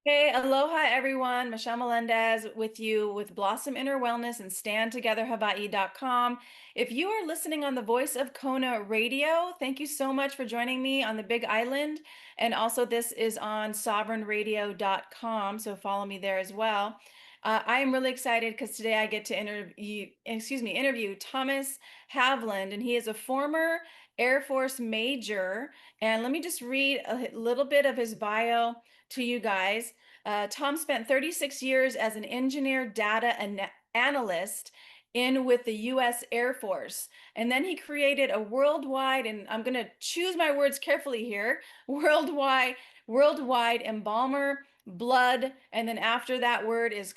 Hey, aloha everyone. Michelle Melendez with you with Blossom Inner Wellness and StandTogetherHawaii.com. If you are listening on the Voice of Kona radio, thank you so much for joining me on the Big Island. And also, this is on sovereignradio.com, so follow me there as well. I am really excited because today I get to interview Thomas Havland, and he is a former Air Force major. And let me just read a little bit of his bio to you guys. Tom spent 36 years as an engineer data analyst in with the US Air Force. And then he created a worldwide, and I'm going to choose my words carefully here, worldwide embalmer blood. And then after that word is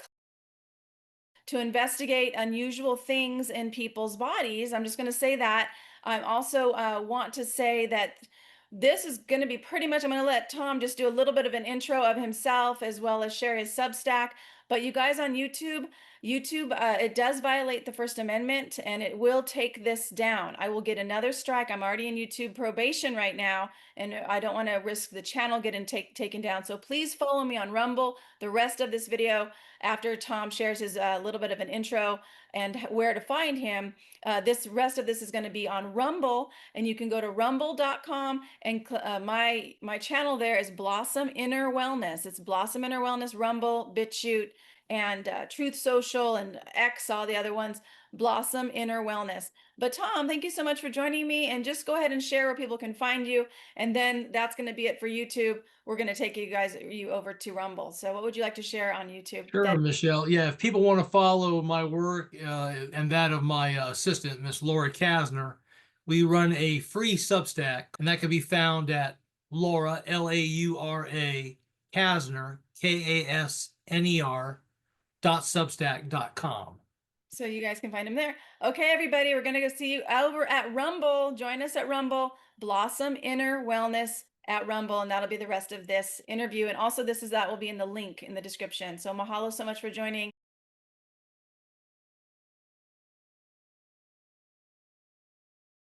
to investigate unusual things in people's bodies. I'm just going to say that. I also want to say that this is going to be pretty much, I'm going to let Tom just do a little bit of an intro of himself as well as share his Substack. But you guys on YouTube, it does violate the First Amendment and it will take this down. I will get another strike. I'm already in YouTube probation right now, and I don't want to risk the channel getting taken down. So please follow me on Rumble. The rest of this video, after Tom shares his little bit of an intro and where to find him, this rest of this is going to be on Rumble, and you can go to rumble.com and my channel there is Blossom Inner Wellness. It's Blossom Inner Wellness, Rumble, BitChute, and Truth Social and X, all the other ones, Blossom Inner Wellness. But Tom, thank you so much for joining me, and just go ahead and share where people can find you, and then that's going to be it for YouTube. We're going to take you over to Rumble. So what would you like to share on YouTube? Sure, Michelle. Yeah, if people want to follow my work and that of my assistant, Miss Laura Kasner, we run a free Substack, and that can be found at Laura, Laura, Kasner, Kasner, .substack.com. So you guys can find him there. Okay, everybody, we're going to go see you over at Rumble. Join us at Rumble, Blossom Inner Wellness at Rumble, and that'll be the rest of this interview. And also, that will be in the link in the description. So mahalo so much for joining.